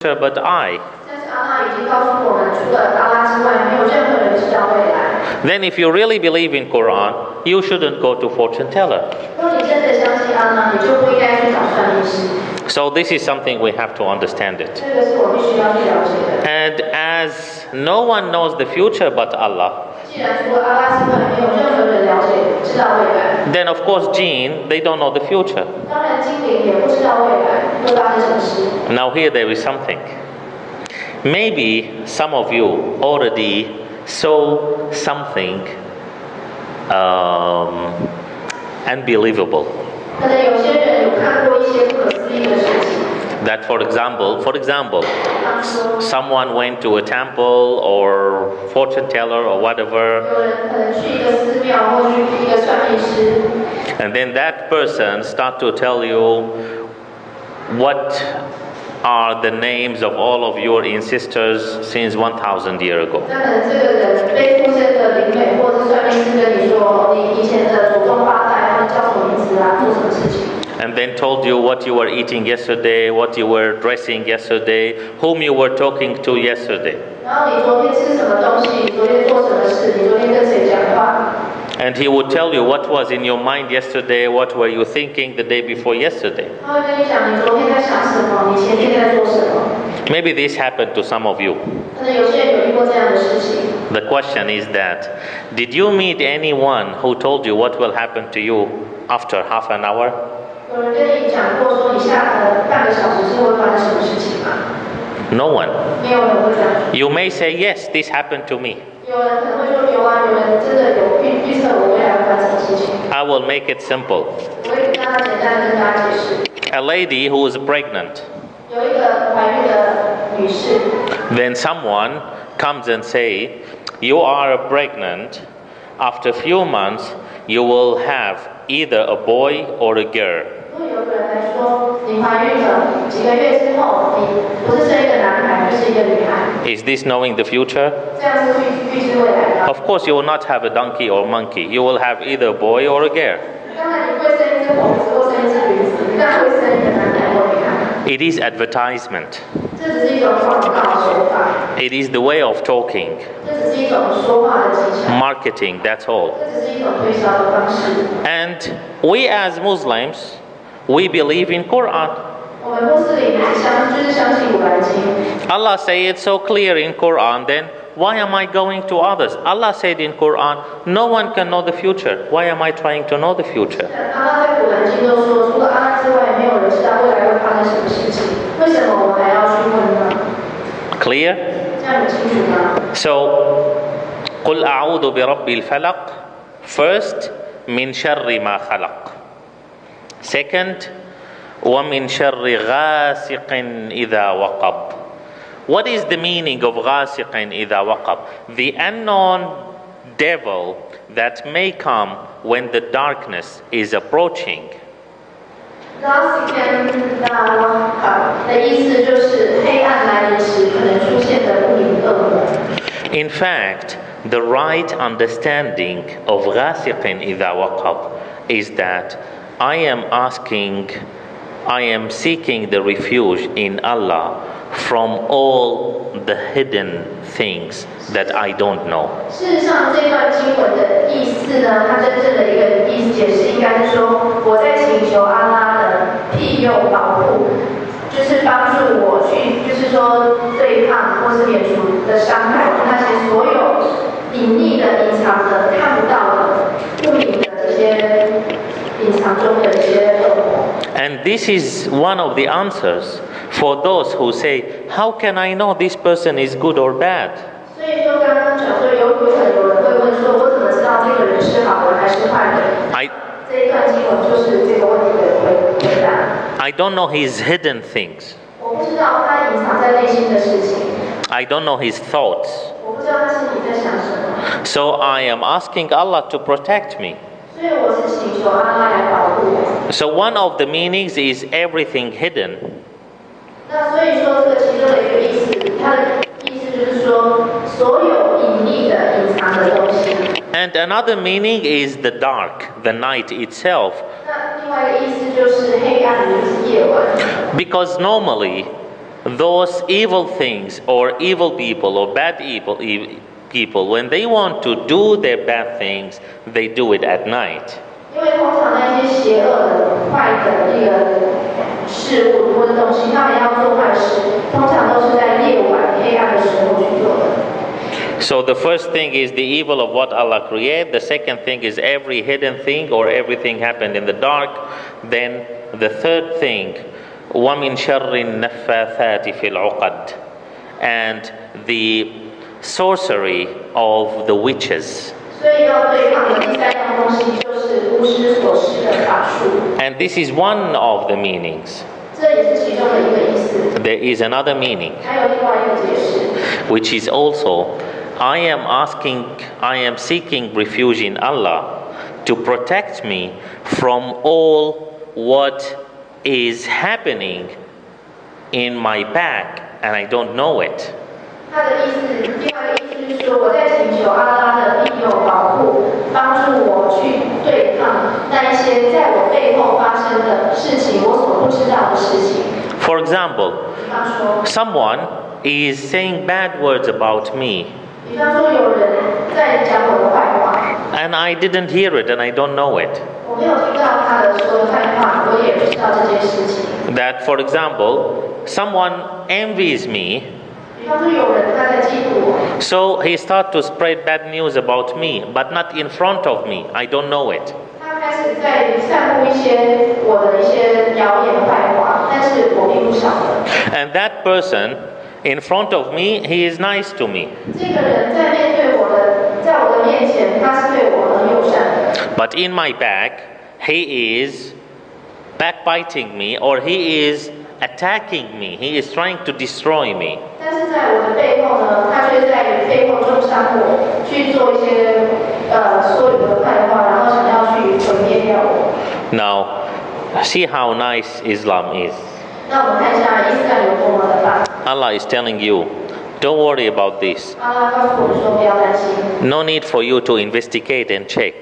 but I. 但是阿拉已经告诉我们，除了阿拉之外，没有任何人知道未来。Then if you really believe in Quran, you shouldn't go to fortune teller. 如果你真的相信阿拉，你就不应该去找算命师。 So this is something we have to understand it. 这个是我必须要去了解的。 And as no one knows the future but Allah, 既然除了阿拉之外，没有任何人了解知道未来， then of course jinn, they don't know the future. 当然精灵也不知道未来会发生什么事。 Now here there is something. Maybe some of you already saw something unbelievable. 可能有些人有看过一些不可思议的事情。 That for example, someone went to a temple or fortune teller or whatever, 有人可能去一个寺庙或去一个算命师， and then that person start to tell you what are the names of all of your ancestors since 1,000 years ago. 那可能这个人被附身的灵媒或者是算命师跟你说，你以前的祖宗八代他们叫什么名字啊，做什么事情。 And then told you what you were eating yesterday, what you were dressing yesterday, whom you were talking to yesterday. 然后你昨天吃什么东西？你昨天做什么事？你昨天跟谁讲话？ And he would tell you what was in your mind yesterday, what were you thinking the day before yesterday. 他会跟你讲你昨天在想什么，你前天在做什么。 Maybe this happened to some of you. 可能有些人有遇过这样的事情。 The question is that, did you meet anyone who told you what will happen to you after half an hour? 有人跟你讲过说你半个小时之后会发生什么事情吗？ No one. 没有人会这样说。 You may say, yes, this happened to me. 有人可能会说有啊，有人真的有预测我未来会发生什么事情。 I will make it simple. 我会让他简单的跟大家解释。 A lady who is pregnant, 有一个怀孕的女士， then someone comes and say, you are pregnant. After a few months, you will have either a boy or a girl. 如果有个人来说你怀孕了，几个月之后你不是生一个男孩就是一个女孩， Is this knowing the future? 这样是预知未来的。 Of course, you will not have a donkey or monkey. You will have either a boy or a girl. 当然你会生一只猴子或生一只驴子，你当然会生一个男孩或女孩。 It is advertisement. 这只是一种广告手法， It is the way of talking, 这只是一种说话的技巧， marketing, that's all. 这只是一种推销的方式。 And we as Muslims, we believe in Quran. 我们穆斯林就是相信古兰经。 Allah say it so clear in Quran, then why am I going to others? Allah said in Quran, no one can know the future. Why am I trying to know the future? 阿拉在古兰经都说，除了阿拉之外，没有人知道未来会发生什么事情。为什么我们还要去问呢？ Clear? 这样很清楚吗？ So, قل أعوذ برب الفلق. First, من شر ما خلق. Second, ومن شر غاسق إذا وقب. What is the meaning of غاسق إذا وقب? The unknown devil that may come when the darkness is approaching. 拉西根那瓦卡的意思就是黑暗来临时可能出现的不明恶魔。 In fact, the right understanding of غاسق إذا وقب is that I am seeking the refuge in Allah from all the hidden things that I don't know. 事实上，这段经文的意思呢，它真正的一个意思解释应该是说，我在请求阿拉的庇佑保护，就是帮助我去，就是说对抗或是免除的伤害那些所有隐匿的、隐藏的、看不到的、不明的这些隐藏中的一些恶魔。 And this is one of the answers for those who say, how can I know this person is good or bad? 所以说，刚刚讲说有可能有人会问说，我怎么知道这个人是好人还是坏人？这一段经文就是这个问题的回答。I don't know his hidden things. 我不知道他隐藏在内心的事情。 I don't know his thoughts. 我不知道他心里在想什么。 So I am asking Allah to protect me. 所以我是请求阿拉来保护我。 So one of the meanings is everything hidden. 那所以说，这个其中的一个意思，它的意思就是说，所有隐匿的、隐藏的东西。 And another meaning is the dark, the night itself. 那另外一个意思就是黑暗，就是夜晚。 Because normally those evil things or evil people or bad people, when they want to do their bad things, they do it at night. 因为通常那些邪恶的、坏的一个事物或者东西，他们要做坏事，通常都是在夜晚黑暗的时候去做的。So the first thing is the evil of what Allah created. The second thing is every hidden thing or everything happened in the dark. Then the third thing, وَمِن شَرِّ النَّفَّاثَاتِ فِي الْعُقَدِ, and the sorcery of the witches. 所以要对抗的第三样东西就是巫师所施的法术。And this is one of the meanings. 这也是其中的一个意思。There is another meaning, 还有另外一个解释， which is also, I am seeking refuge in Allah to protect me from all what is happening in my back and I don't know it. 他的意思，另外一个意思是说，我在请求阿拉的庇佑保护，帮助我去对抗那一些在我背后发生的事情，我所不知道的事情。For example, 比方说， someone is saying bad words about me 比方说有人在讲我的坏话， and I didn't hear it and I don't know it. 我没有听到他的说的坏话，我也不知道这件事情。 That, for example, someone envies me, 比方说有人他在嫉妒我， so he starts to spread bad news about me, but not in front of me. I don't know it. 他开始在散布一些我的一些谣言坏话，但是我并不晓得。 And that person in front of me, he is nice to me. 这个人在面对我的，在我的面前，他是对我很友善的。 But in my back, he is backbiting me or he is attacking me. He is trying to destroy me. 但是在我的背后呢，他却在背后中伤我，去做一些说我的坏话，然后想要去毁灭掉我。 Now, see how nice Islam is. 那我们看一下伊斯兰有多么的棒。 Allah is telling you, don't worry about this. 阿拉告诉我们说不要担心， No need for you to investigate and check.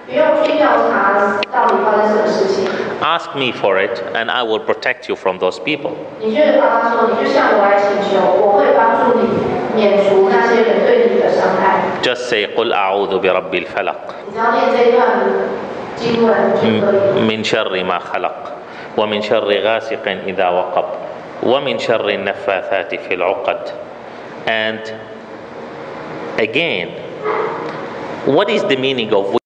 不用去调查到底发生什么事情。 Ask me for it and I will protect you from those people. 你就阿拉说，你就向我来请求，我会帮助你免除那些人对你的伤害。 Just say, قُلْ أَعُوذُ بِرَبِّ الْفَلَقِ 你只要念这一段经文就可以。 من شر ما خلق ومن شر غاسق إذا وقب ومن شر النفاثات في العقد. And again, what is the meaning of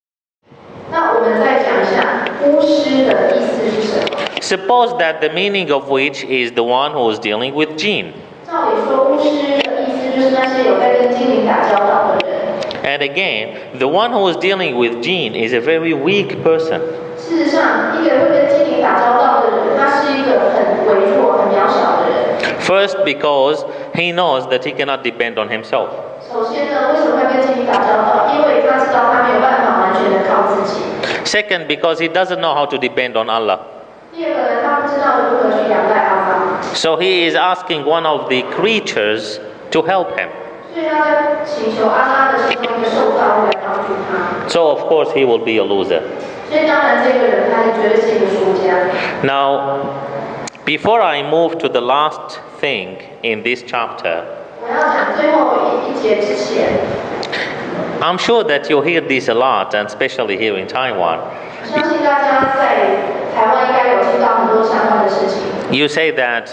那我们再讲一下巫师的意思是什么？ suppose that the meaning of which is the one who is dealing with jinn. 照理说，巫师的意思就是那些有在跟精灵打交道的人。 And again, the one who is dealing with jinn is a very weak person. 事实上，一个会跟精灵打交道的人，他是一个很微弱、很渺小的人。 First, because he knows that he cannot depend on himself. 首先呢，为什么会跟精灵打交道？因为他知道他没有办法完全的靠自己。 Second, because he doesn't know how to depend on Allah. 第二个呢，他不知道如何去仰赖阿拉， So he is asking one of the creatures to help him. 所以他在请求阿拉的其中一个受造物来帮助他。 So of course he will be a loser. 所以当然，这个人他绝对是一个输家。 Now, before I move to the last thing in this chapter, 我要讲最后一节之前， I'm sure that you hear this a lot, and especially here in Taiwan. 相信大家在台湾应该有听到很多相关的事情。 You say that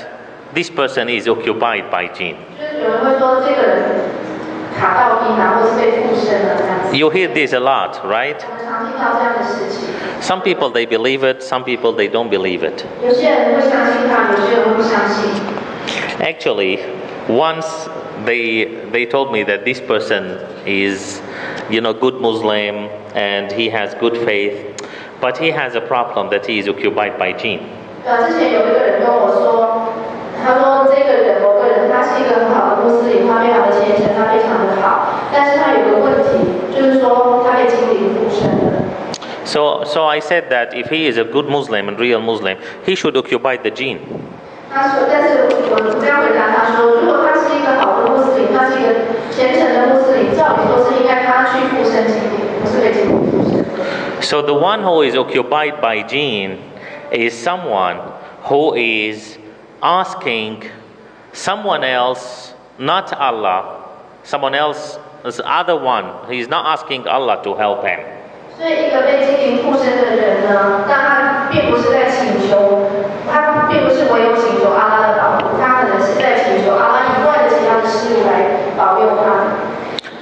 this person is occupied by jinn. 就是有人会说这个人卡到阴啊，或是被附身了这样子。 You hear this a lot, right? 我们常听到这样的事情。 Some people they believe it, some people they don't believe it. 有些人会相信他，有些人不相信。 Actually, once they told me that this person is, good Muslim and he has good faith, but he has a problem that he is occupied by jinn. 之前有一个人跟我说，他说这个人某个人他是一个很好的穆斯林，他非常的虔诚，他非常的好，但是他有个问题，就是说他被精灵附身了。 So I said that if he is a good Muslim and real Muslim, he should occupy the jinn. 他说，但是我这样回答他说，如果他是一个好的穆斯林，他是一个虔诚的穆斯林，照理说是应该他去附身精灵，不是被精灵附身。 So the one who is occupied by jinn is someone who is asking someone else, not Allah, someone else is the other one. He's not asking Allah to help him. 所以，一个被精灵附身的人呢，但他并不是在请求，他并不是唯有请求阿拉的保护，他可能是在请求阿拉以外的其他的事物来保佑他。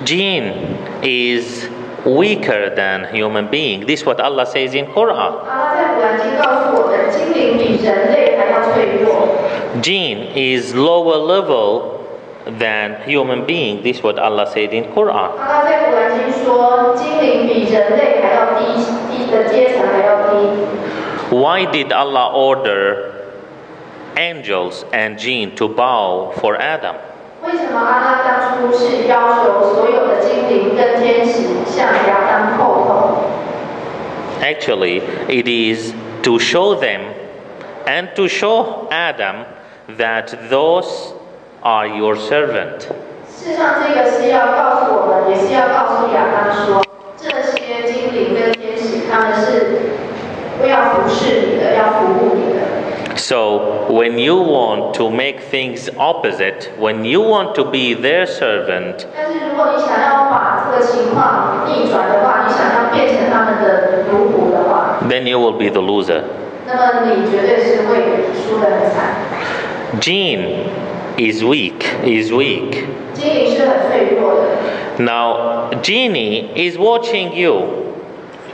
Jinn is weaker than human being. This is what Allah says in Quran. 阿拉在古兰经告诉我们，精灵比人类还要脆弱。Jinn is lower level than human being. This is what Allah said in Quran. 阿拉在古兰经说，精灵比人类还要低的阶层还要低。Why did Allah order angels and jinn to bow for Adam? 为什么阿拉当初是要求所有的精灵跟天使向亚当叩头？ Actually, it is to show them and to show Adam that those are your servant. 事实上，这个是要告诉我们，也是要告诉亚当说，这些精灵跟天使，他们是要服侍你的，要服务你的。So, when you want to make things opposite, when you want to be their servant, 但是如果你想要把这个情况逆转的话，你想要变成他们的奴仆的话， then you will be the loser. 那么你绝对是会输得很惨。Jinn is weak. 精灵是很脆弱的。 Now, genie is watching you.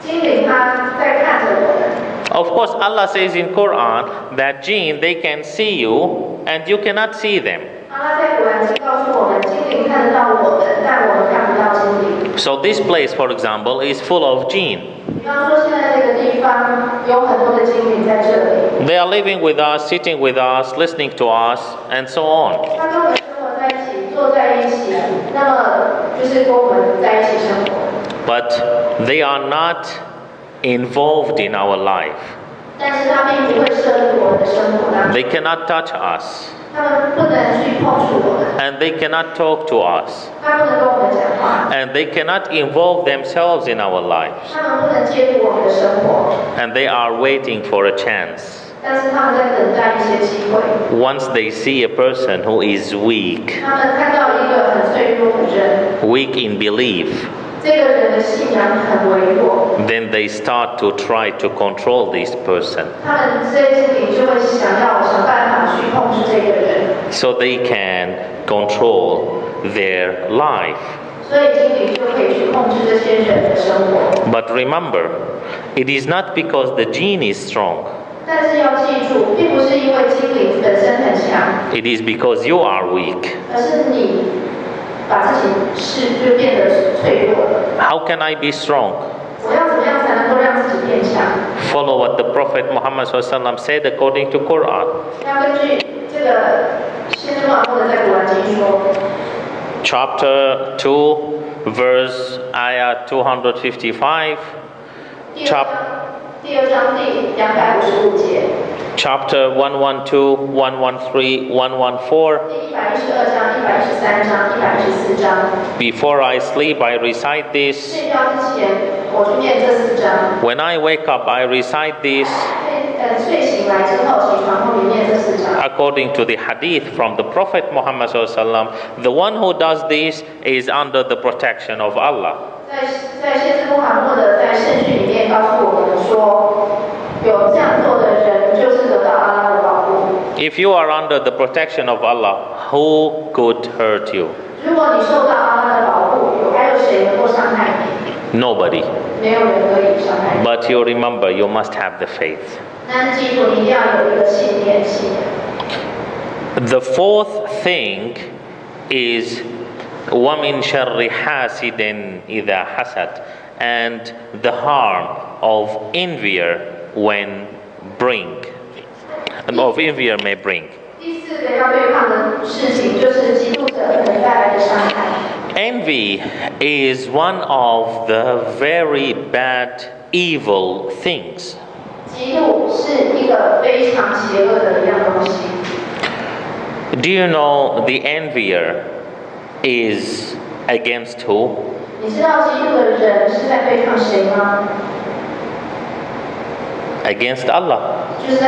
精灵他在看着我们。 Of course, Allah says in Quran that jinn, they can see you and you cannot see them. 阿拉在古兰经告诉我们，精灵看得到我们，但我们看不到精灵。 So this place, for example, is full of jinn. 比方说，现在这个地方有很多的精灵在这里。 They are living with us, sitting with us, listening to us, and so on. 他跟我们生活在一起，坐在一起，那么就是跟我们在一起生活。 But they are not involved in our life. 但是他并不会涉入我们的生活当中。 They cannot touch us. 他们不能去碰触我们。 And they cannot talk to us. 他不能跟我们讲话。 And they cannot involve themselves in our lives. 他们不能介入我们的生活。 And they are waiting for a chance. 但是他们在等待一些机会。 Once they see a person who is weak, 他们看到一个很脆弱的人， weak in belief, 这个人的信仰很微弱， then they start to try to control this person 他们这些精灵就会想办法去控制这个人， so they can control their life. 所以精灵就可以去控制这些人的生活。 But remember, it is not because the gene is strong. 但是要记住，并不是因为精灵本身很强， It is because you are weak. 而是你把自己就变得脆弱了。 How can I be strong? 我要怎么样才能够让自己变强？ Follow what the Prophet Muhammad SAW said according to Quran. 要根据这个先知穆罕默德在古兰经说。 Chapter 2, verse ayah 255. 第二章第255节。 Chapter 112, 113, 114. 第112章、113章、114章。 Before I sleep, I recite this. 睡觉之前，我去念这4章。 When I wake up, I recite this. 睡醒来之后，起床后面念这4章。 According to the hadith from the Prophet Muhammad SAW, the one who does this is under the protection of Allah. 在先知穆罕默德在圣训里面告诉我们说，有这样做的人就是得到阿拉的保护。 If you are under the protection of Allah, who could hurt you? 如果你受到阿拉的保护，还有谁能够伤害你？ Nobody. 没有人可以伤害你。 But you remember, you must have the faith. 但是记住，你一定要有一个信念。 The fourth thing is وَمِن شَرِّ حَاسِدٍ إِذَا حَسَدٍ, and the harm of envier may bring. 第4个要对抗的事情就是嫉妒者可能带来的伤害。 Envy is one of the very bad, evil things. 嫉妒是一个非常邪恶的一样东西。 Do you know the envier is against who? 你知道嫉妒的人是在对抗谁吗？ Against Allah. 就是在